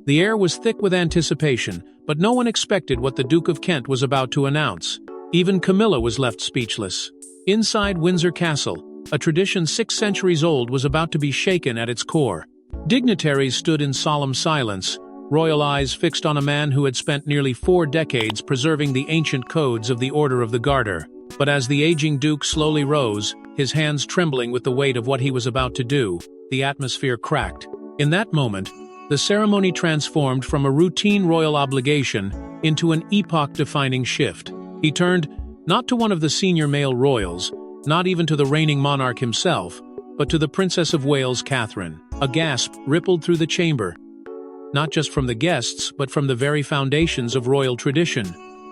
The air was thick with anticipation, but no one expected what the Duke of Kent was about to announce. Even Camilla was left speechless. Inside Windsor Castle, a tradition 6 centuries old was about to be shaken at its core. Dignitaries stood in solemn silence, royal eyes fixed on a man who had spent nearly 4 decades preserving the ancient codes of the Order of the Garter. But as the aging Duke slowly rose, his hands trembling with the weight of what he was about to do, the atmosphere cracked. In that moment, the ceremony transformed from a routine royal obligation into an epoch-defining shift. He turned, not to one of the senior male royals, not even to the reigning monarch himself, but to the Princess of Wales, Catherine. A gasp rippled through the chamber, not just from the guests, but from the very foundations of royal tradition.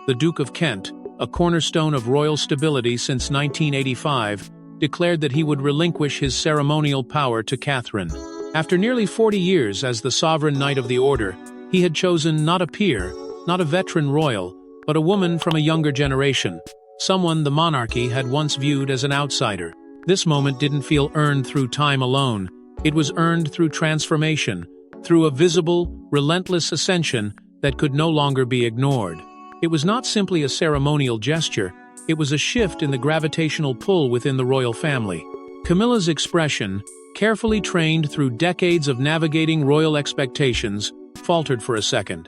The Duke of Kent, a cornerstone of royal stability since 1985, declared that he would relinquish his ceremonial power to Catherine. After nearly 40 years as the sovereign knight of the order, he had chosen not a peer, not a veteran royal, but a woman from a younger generation, someone the monarchy had once viewed as an outsider. This moment didn't feel earned through time alone. It was earned through transformation, through a visible, relentless ascension that could no longer be ignored. It was not simply a ceremonial gesture, it was a shift in the gravitational pull within the royal family. Camilla's expression, carefully trained through decades of navigating royal expectations, faltered for a second.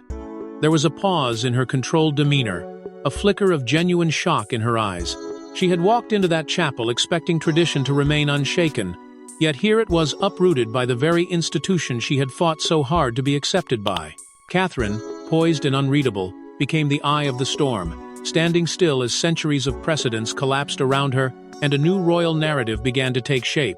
There was a pause in her controlled demeanor, a flicker of genuine shock in her eyes. She had walked into that chapel expecting tradition to remain unshaken, yet here it was uprooted by the very institution she had fought so hard to be accepted by. Catherine, poised and unreadable, became the eye of the storm, standing still as centuries of precedents collapsed around her and a new royal narrative began to take shape.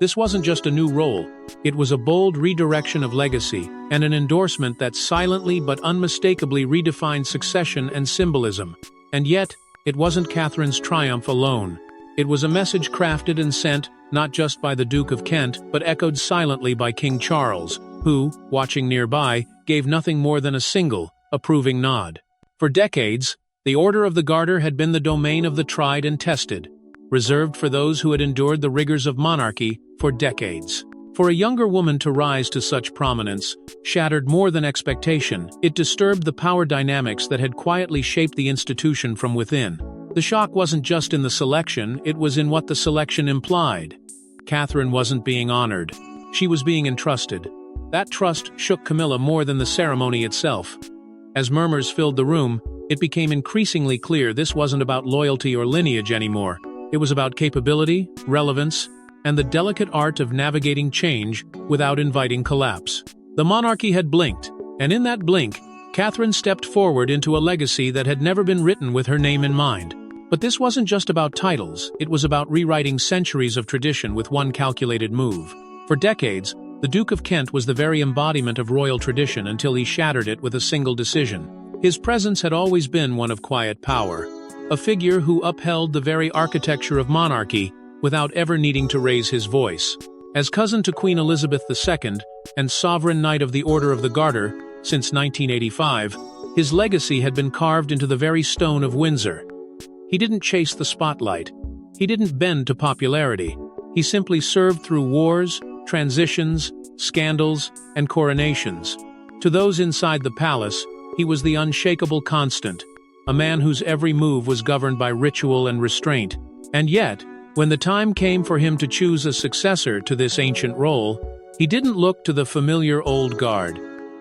This wasn't just a new role, it was a bold redirection of legacy and an endorsement that silently but unmistakably redefined succession and symbolism. And yet, it wasn't Catherine's triumph alone. It was a message crafted and sent, not just by the Duke of Kent, but echoed silently by King Charles, who, watching nearby, gave nothing more than a single, approving nod. For decades, the Order of the Garter had been the domain of the tried and tested, reserved for those who had endured the rigors of monarchy for decades. For a younger woman to rise to such prominence shattered more than expectation. It disturbed the power dynamics that had quietly shaped the institution from within. The shock wasn't just in the selection, it was in what the selection implied. Catherine wasn't being honored. She was being entrusted. That trust shook Camilla more than the ceremony itself. As murmurs filled the room, it became increasingly clear this wasn't about loyalty or lineage anymore. It was about capability, relevance, and the delicate art of navigating change without inviting collapse. The monarchy had blinked, and in that blink, Catherine stepped forward into a legacy that had never been written with her name in mind. But this wasn't just about titles, it was about rewriting centuries of tradition with one calculated move. For decades, the Duke of Kent was the very embodiment of royal tradition until he shattered it with a single decision. His presence had always been one of quiet power, a figure who upheld the very architecture of monarchy without ever needing to raise his voice. As cousin to Queen Elizabeth II and sovereign knight of the Order of the Garter since 1985, his legacy had been carved into the very stone of Windsor. He didn't chase the spotlight. He didn't bend to popularity. He simply served through wars, transitions, scandals, and coronations. To those inside the palace, he was the unshakable constant, a man whose every move was governed by ritual and restraint. And yet, when the time came for him to choose a successor to this ancient role, he didn't look to the familiar old guard.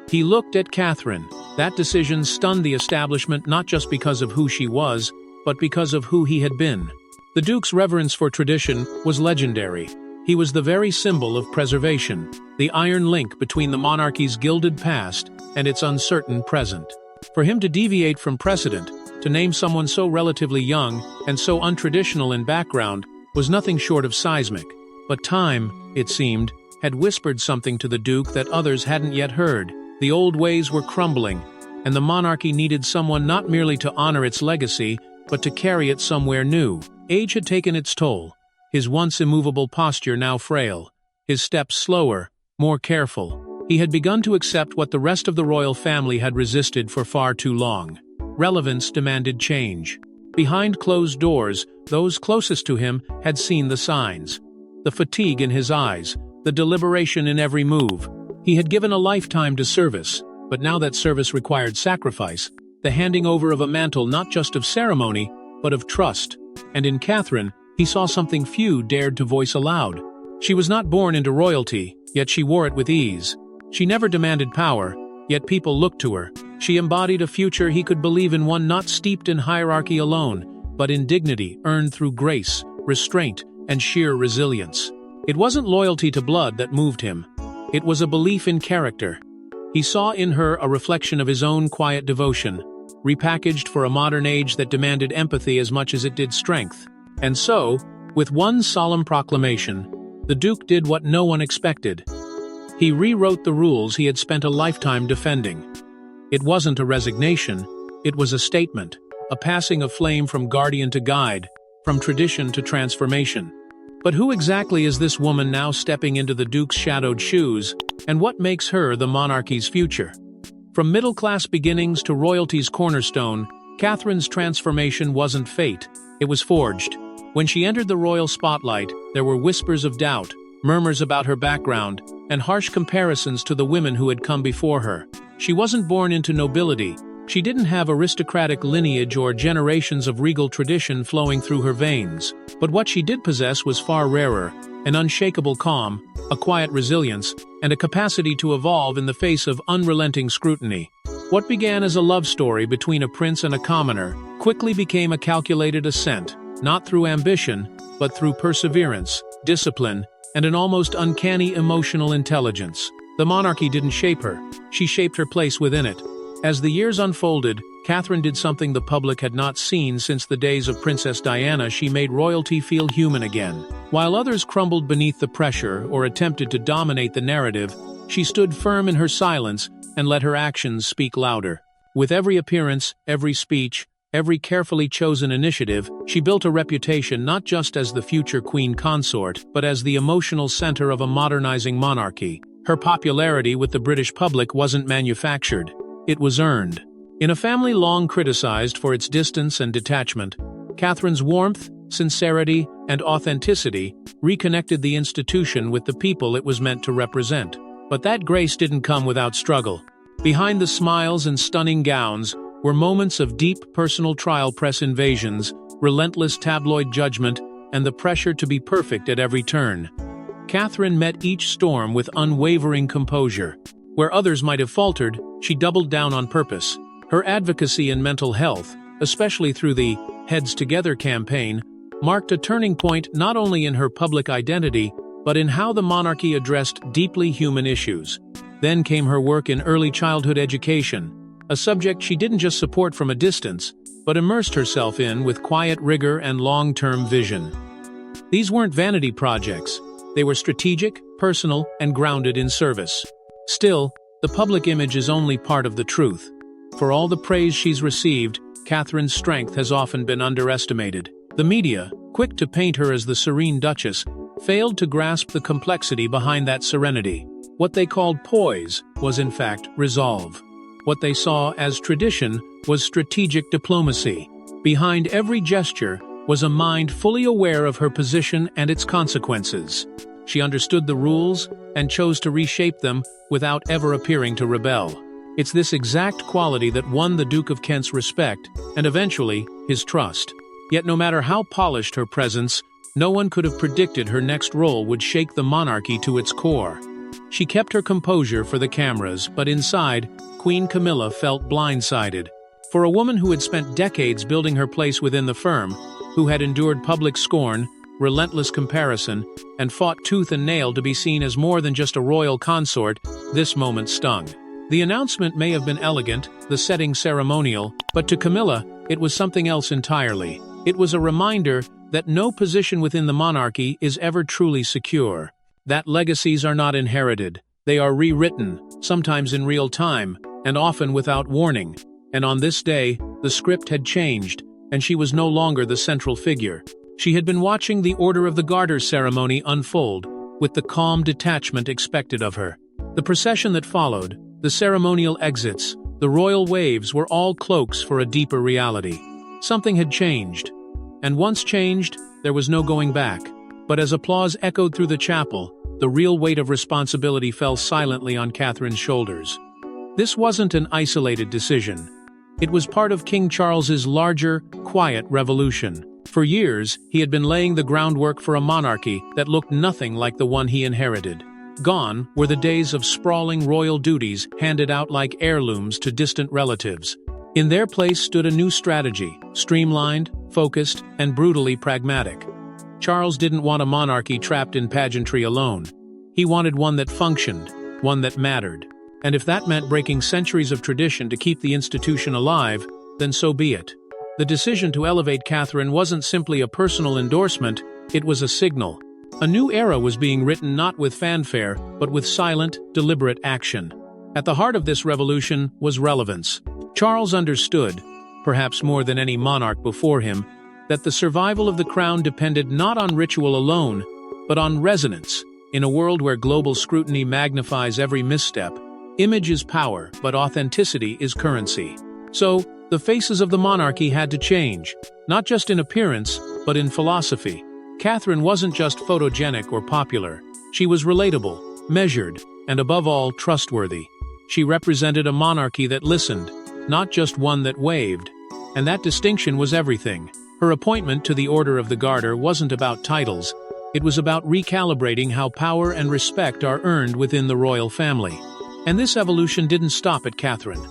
He looked at Catherine. That decision stunned the establishment not just because of who she was, but because of who he had been. The Duke's reverence for tradition was legendary. He was the very symbol of preservation, the iron link between the monarchy's gilded past and its uncertain present. For him to deviate from precedent, to name someone so relatively young and so untraditional in background, was nothing short of seismic. But time, it seemed, had whispered something to the Duke that others hadn't yet heard. The old ways were crumbling, and the monarchy needed someone not merely to honor its legacy, but to carry it somewhere new. Age had taken its toll, his once immovable posture now frail, his steps slower, more careful. He had begun to accept what the rest of the royal family had resisted for far too long. Relevance demanded change. Behind closed doors, those closest to him had seen the signs. The fatigue in his eyes, the deliberation in every move. He had given a lifetime to service, but now that service required sacrifice, the handing over of a mantle not just of ceremony, but of trust. And in Catherine, he saw something few dared to voice aloud. She was not born into royalty, yet she wore it with ease. She never demanded power, yet people looked to her. She embodied a future he could believe in, one not steeped in hierarchy alone, but in dignity earned through grace, restraint, and sheer resilience. It wasn't loyalty to blood that moved him. It was a belief in character. He saw in her a reflection of his own quiet devotion, repackaged for a modern age that demanded empathy as much as it did strength. And so, with one solemn proclamation, the Duke did what no one expected. He rewrote the rules he had spent a lifetime defending. It wasn't a resignation, it was a statement, a passing of flame from guardian to guide, from tradition to transformation. But who exactly is this woman now stepping into the Duke's shadowed shoes, and what makes her the monarchy's future? From middle-class beginnings to royalty's cornerstone, Catherine's transformation wasn't fate, it was forged. When she entered the royal spotlight, there were whispers of doubt, murmurs about her background, and harsh comparisons to the women who had come before her. She wasn't born into nobility. She didn't have aristocratic lineage or generations of regal tradition flowing through her veins. But what she did possess was far rarer: an unshakable calm, a quiet resilience, and a capacity to evolve in the face of unrelenting scrutiny. What began as a love story between a prince and a commoner quickly became a calculated ascent, not through ambition, but through perseverance, discipline, and an almost uncanny emotional intelligence. The monarchy didn't shape her, she shaped her place within it. As the years unfolded, Catherine did something the public had not seen since the days of Princess Diana. She made royalty feel human again. While others crumbled beneath the pressure or attempted to dominate the narrative, she stood firm in her silence and let her actions speak louder. With every appearance, every speech, every carefully chosen initiative, she built a reputation not just as the future queen consort, but as the emotional center of a modernizing monarchy. Her popularity with the British public wasn't manufactured. It was earned. In a family long criticized for its distance and detachment, Catherine's warmth, sincerity, and authenticity reconnected the institution with the people it was meant to represent. But that grace didn't come without struggle. Behind the smiles and stunning gowns were moments of deep personal trial, press invasions, relentless tabloid judgment, and the pressure to be perfect at every turn. Catherine met each storm with unwavering composure. Where others might have faltered, she doubled down on purpose. Her advocacy in mental health, especially through the Heads Together campaign, marked a turning point not only in her public identity, but in how the monarchy addressed deeply human issues. Then came her work in early childhood education, a subject she didn't just support from a distance, but immersed herself in with quiet rigor and long-term vision. These weren't vanity projects. They were strategic, personal, and grounded in service. Still, the public image is only part of the truth. For all the praise she's received, Catherine's strength has often been underestimated. The media, quick to paint her as the serene Duchess, failed to grasp the complexity behind that serenity. What they called poise was in fact resolve. What they saw as tradition was strategic diplomacy. Behind every gesture was a mind fully aware of her position and its consequences. She understood the rules and chose to reshape them without ever appearing to rebel. It's this exact quality that won the Duke of Kent's respect and eventually his trust. Yet no matter how polished her presence, no one could have predicted her next role would shake the monarchy to its core. She kept her composure for the cameras, but inside, Queen Camilla felt blindsided. For a woman who had spent decades building her place within the firm, who had endured public scorn, relentless comparison, and fought tooth and nail to be seen as more than just a royal consort, this moment stung. The announcement may have been elegant, the setting ceremonial, but to Camilla, it was something else entirely. It was a reminder that no position within the monarchy is ever truly secure. That legacies are not inherited. They are rewritten, sometimes in real time, and often without warning. And on this day, the script had changed, and she was no longer the central figure. She had been watching the Order of the Garter ceremony unfold, with the calm detachment expected of her. The procession that followed, the ceremonial exits, the royal waves were all cloaks for a deeper reality. Something had changed. And once changed, there was no going back. But as applause echoed through the chapel, the real weight of responsibility fell silently on Catherine's shoulders. This wasn't an isolated decision. It was part of King Charles's larger, quiet revolution. For years, he had been laying the groundwork for a monarchy that looked nothing like the one he inherited. Gone were the days of sprawling royal duties handed out like heirlooms to distant relatives. In their place stood a new strategy, streamlined, focused, and brutally pragmatic. Charles didn't want a monarchy trapped in pageantry alone. He wanted one that functioned, one that mattered. And if that meant breaking centuries of tradition to keep the institution alive, then so be it. The decision to elevate Catherine wasn't simply a personal endorsement, it was a signal. A new era was being written not with fanfare, but with silent, deliberate action. At the heart of this revolution was relevance. Charles understood, perhaps more than any monarch before him, that the survival of the crown depended not on ritual alone, but on resonance. In a world where global scrutiny magnifies every misstep, image is power, but authenticity is currency. So, the faces of the monarchy had to change, not just in appearance, but in philosophy. Catherine wasn't just photogenic or popular. She was relatable, measured, and above all, trustworthy. She represented a monarchy that listened, not just one that waved. And that distinction was everything. Her appointment to the Order of the Garter wasn't about titles. It was about recalibrating how power and respect are earned within the royal family. And this evolution didn't stop at Catherine.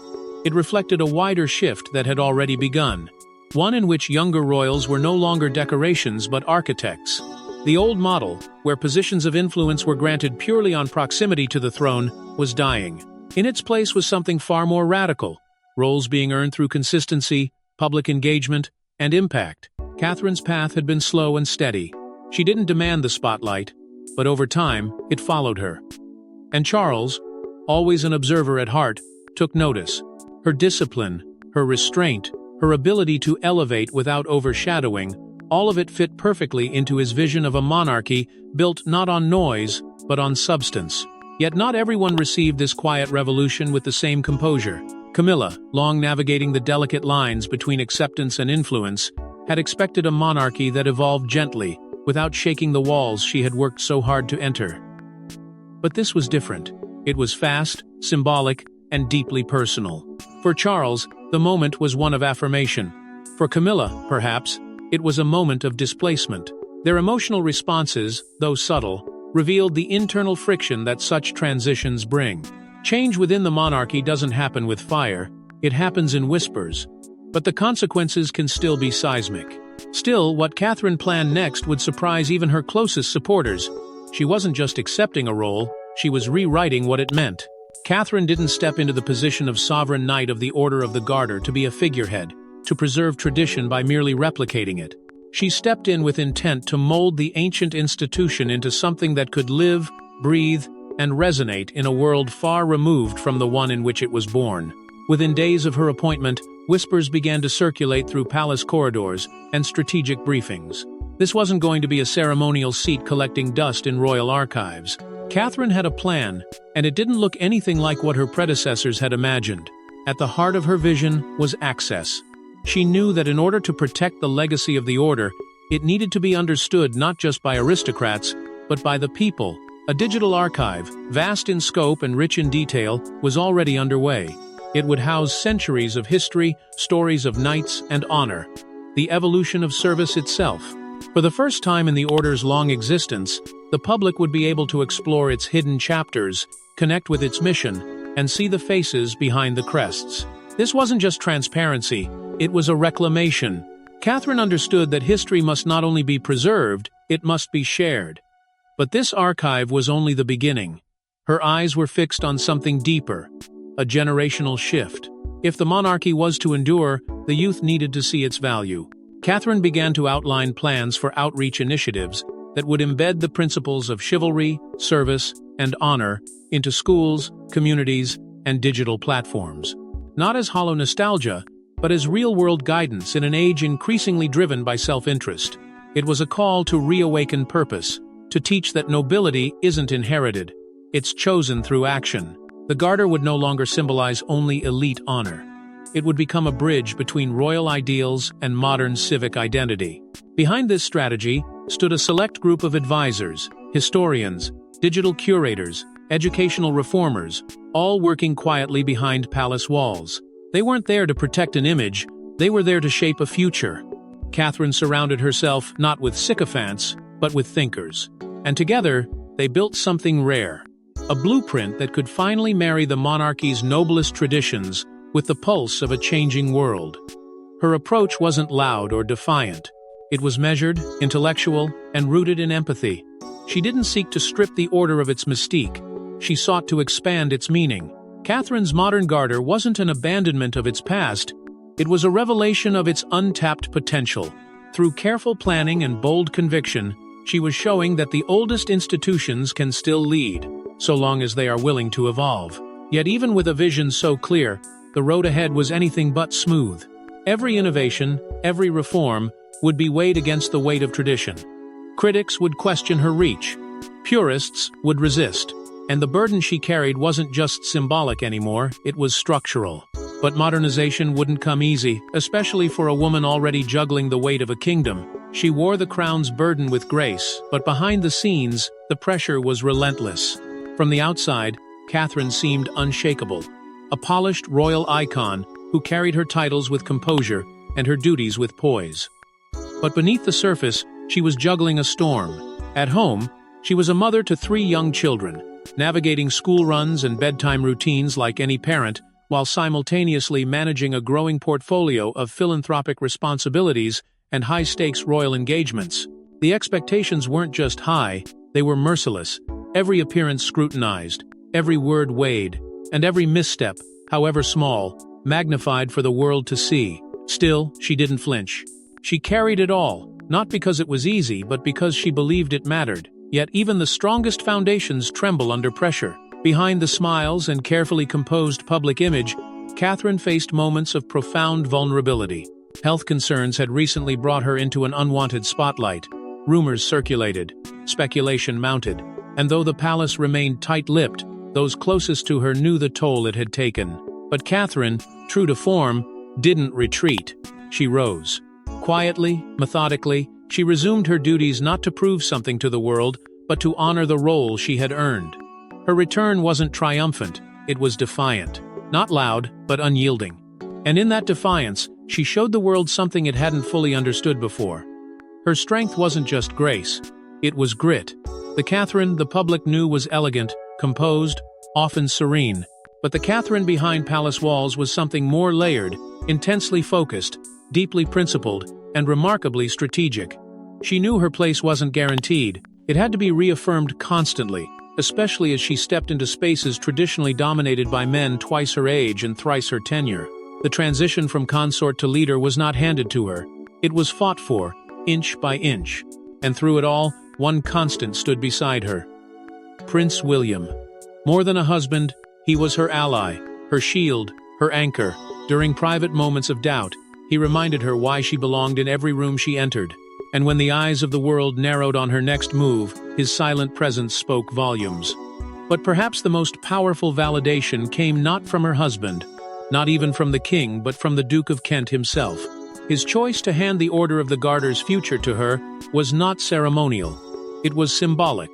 It reflected a wider shift that had already begun, one in which younger royals were no longer decorations but architects. The old model, where positions of influence were granted purely on proximity to the throne, was dying. In its place was something far more radical, roles being earned through consistency, public engagement, and impact. Catherine's path had been slow and steady. She didn't demand the spotlight, but over time, it followed her. And Charles, always an observer at heart, took notice. Her discipline, her restraint, her ability to elevate without overshadowing, all of it fit perfectly into his vision of a monarchy built not on noise, but on substance. Yet not everyone received this quiet revolution with the same composure. Camilla, long navigating the delicate lines between acceptance and influence, had expected a monarchy that evolved gently, without shaking the walls she had worked so hard to enter. But this was different. It was fast, symbolic, and deeply personal. For Charles, the moment was one of affirmation. For Camilla, perhaps, it was a moment of displacement. Their emotional responses, though subtle, revealed the internal friction that such transitions bring. Change within the monarchy doesn't happen with fire, it happens in whispers. But the consequences can still be seismic. Still, what Catherine planned next would surprise even her closest supporters. She wasn't just accepting a role, she was rewriting what it meant. Catherine didn't step into the position of sovereign knight of the Order of the Garter to be a figurehead, to preserve tradition by merely replicating it. She stepped in with intent to mold the ancient institution into something that could live, breathe, and resonate in a world far removed from the one in which it was born. Within days of her appointment, whispers began to circulate through palace corridors and strategic briefings. This wasn't going to be a ceremonial seat collecting dust in royal archives. Catherine had a plan, and it didn't look anything like what her predecessors had imagined. At the heart of her vision was access. She knew that in order to protect the legacy of the order, it needed to be understood not just by aristocrats, but by the people. A digital archive, vast in scope and rich in detail, was already underway. It would house centuries of history, stories of knights and honor, the evolution of service itself. For the first time in the Order's long existence, the public would be able to explore its hidden chapters, connect with its mission, and see the faces behind the crests. This wasn't just transparency, it was a reclamation. Catherine understood that history must not only be preserved, it must be shared. But this archive was only the beginning. Her eyes were fixed on something deeper, a generational shift. If the monarchy was to endure, the youth needed to see its value. Catherine began to outline plans for outreach initiatives that would embed the principles of chivalry, service, and honor into schools, communities, and digital platforms. Not as hollow nostalgia, but as real-world guidance in an age increasingly driven by self-interest. It was a call to reawaken purpose, to teach that nobility isn't inherited, it's chosen through action. The Garter would no longer symbolize only elite honor. It would become a bridge between royal ideals and modern civic identity. Behind this strategy stood a select group of advisors, historians, digital curators, educational reformers, all working quietly behind palace walls. They weren't there to protect an image, they were there to shape a future. Catherine surrounded herself not with sycophants, but with thinkers. And together, they built something rare. A blueprint that could finally marry the monarchy's noblest traditions with the pulse of a changing world. Her approach wasn't loud or defiant. It was measured, intellectual, and rooted in empathy. She didn't seek to strip the order of its mystique. She sought to expand its meaning. Catherine's modern Garter wasn't an abandonment of its past. It was a revelation of its untapped potential. Through careful planning and bold conviction, she was showing that the oldest institutions can still lead, so long as they are willing to evolve. Yet even with a vision so clear, the road ahead was anything but smooth. Every innovation, every reform, would be weighed against the weight of tradition. Critics would question her reach. Purists would resist. And the burden she carried wasn't just symbolic anymore, it was structural. But modernization wouldn't come easy, especially for a woman already juggling the weight of a kingdom. She wore the crown's burden with grace, but behind the scenes, the pressure was relentless. From the outside, Catherine seemed unshakable. A polished royal icon who carried her titles with composure and her duties with poise. But beneath the surface, she was juggling a storm. At home, she was a mother to 3 young children, navigating school runs and bedtime routines like any parent, while simultaneously managing a growing portfolio of philanthropic responsibilities and high-stakes royal engagements. The expectations weren't just high, they were merciless. Every appearance scrutinized, every word weighed, and every misstep, however small, magnified for the world to see. Still, she didn't flinch. She carried it all, not because it was easy, but because she believed it mattered. Yet even the strongest foundations tremble under pressure. Behind the smiles and carefully composed public image, Catherine faced moments of profound vulnerability. Health concerns had recently brought her into an unwanted spotlight. Rumors circulated, speculation mounted, and though the palace remained tight-lipped, those closest to her knew the toll it had taken. But Catherine, true to form, didn't retreat. She rose. Quietly, methodically, she resumed her duties not to prove something to the world, but to honor the role she had earned. Her return wasn't triumphant, it was defiant. Not loud, but unyielding. And in that defiance, she showed the world something it hadn't fully understood before. Her strength wasn't just grace, it was grit. The Catherine the public knew was elegant, composed, often serene. But the Catherine behind palace walls was something more layered, intensely focused, deeply principled, and remarkably strategic. She knew her place wasn't guaranteed. It had to be reaffirmed constantly, especially as she stepped into spaces traditionally dominated by men twice her age and thrice her tenure. The transition from consort to leader was not handed to her. It was fought for, inch by inch. And through it all, one constant stood beside her. Prince William. More than a husband, he was her ally, her shield, her anchor. During private moments of doubt, he reminded her why she belonged in every room she entered. And when the eyes of the world narrowed on her next move, his silent presence spoke volumes. But perhaps the most powerful validation came not from her husband, not even from the king, but from the Duke of Kent himself. His choice to hand the Order of the Garter's future to her was not ceremonial. It was symbolic.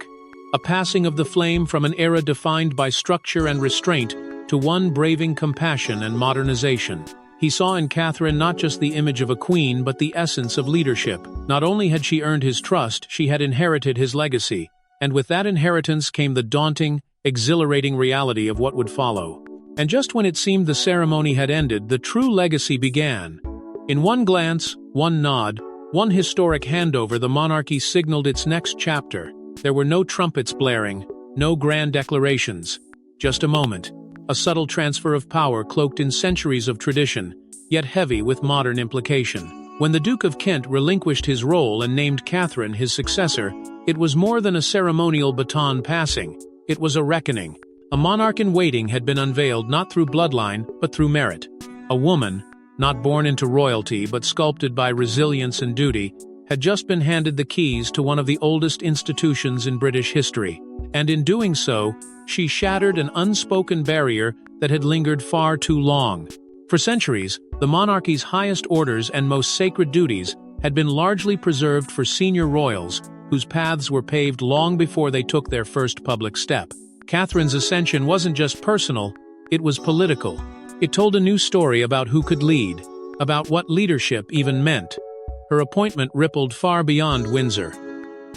A passing of the flame from an era defined by structure and restraint to one braving compassion and modernization. He saw in Catherine not just the image of a queen, but the essence of leadership. Not only had she earned his trust, she had inherited his legacy. And with that inheritance came the daunting, exhilarating reality of what would follow. And just when it seemed the ceremony had ended, the true legacy began. In one glance, one nod, one historic handover, the monarchy signaled its next chapter. There were no trumpets blaring, no grand declarations. Just a moment. A subtle transfer of power cloaked in centuries of tradition, yet heavy with modern implication. When the Duke of Kent relinquished his role and named Catherine his successor, it was more than a ceremonial baton passing. It was a reckoning. A monarch in waiting had been unveiled not through bloodline, but through merit. A woman, not born into royalty but sculpted by resilience and duty, had just been handed the keys to one of the oldest institutions in British history. And in doing so, she shattered an unspoken barrier that had lingered far too long. For centuries, the monarchy's highest orders and most sacred duties had been largely preserved for senior royals, whose paths were paved long before they took their first public step. Catherine's ascension wasn't just personal, it was political. It told a new story about who could lead, about what leadership even meant. Her appointment rippled far beyond Windsor.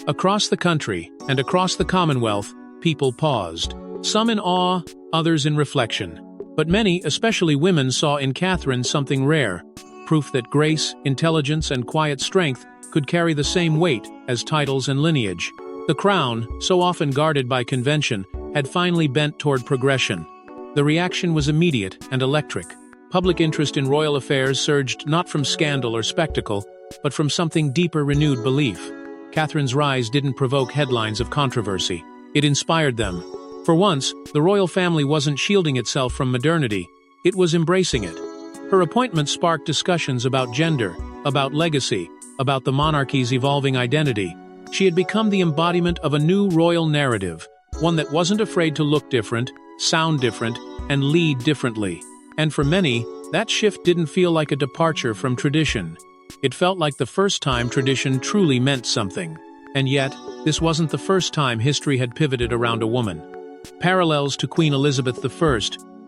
Across the country, and across the Commonwealth, people paused. Some in awe, others in reflection. But many, especially women, saw in Catherine something rare, proof that grace, intelligence, and quiet strength could carry the same weight as titles and lineage. The crown, so often guarded by convention, had finally bent toward progression. The reaction was immediate and electric. Public interest in royal affairs surged not from scandal or spectacle, but from something deeper: renewed belief. Catherine's rise didn't provoke headlines of controversy. It inspired them. For once, the royal family wasn't shielding itself from modernity, it was embracing it. Her appointment sparked discussions about gender, about legacy, about the monarchy's evolving identity. She had become the embodiment of a new royal narrative, one that wasn't afraid to look different, sound different, and lead differently. And for many, that shift didn't feel like a departure from tradition. It felt like the first time tradition truly meant something. And yet, this wasn't the first time history had pivoted around a woman. Parallels to Queen Elizabeth I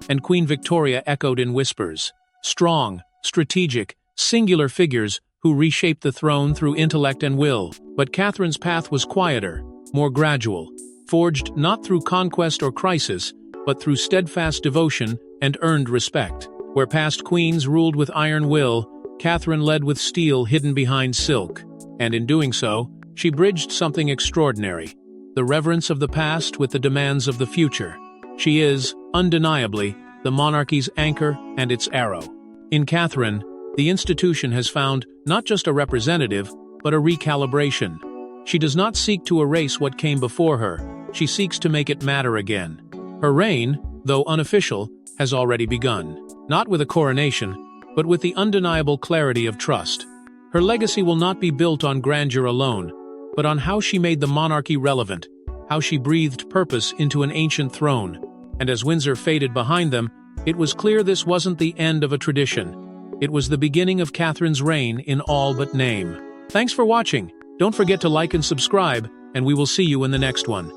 and Queen Victoria echoed in whispers. Strong, strategic, singular figures who reshaped the throne through intellect and will. But Catherine's path was quieter, more gradual, forged not through conquest or crisis, but through steadfast devotion and earned respect. Where past queens ruled with iron will, Catherine led with steel hidden behind silk. And in doing so, she bridged something extraordinary: the reverence of the past with the demands of the future. She is, undeniably, the monarchy's anchor and its arrow. In Catherine, the institution has found not just a representative, but a recalibration. She does not seek to erase what came before her, she seeks to make it matter again. Her reign, though unofficial, has already begun. Not with a coronation, but with the undeniable clarity of trust. Her legacy will not be built on grandeur alone, but on how she made the monarchy relevant, how she breathed purpose into an ancient throne. And as Windsor faded behind them, it was clear this wasn't the end of a tradition. It was the beginning of Catherine's reign in all but name. Thanks for watching. Don't forget to like and subscribe, and we will see you in the next one.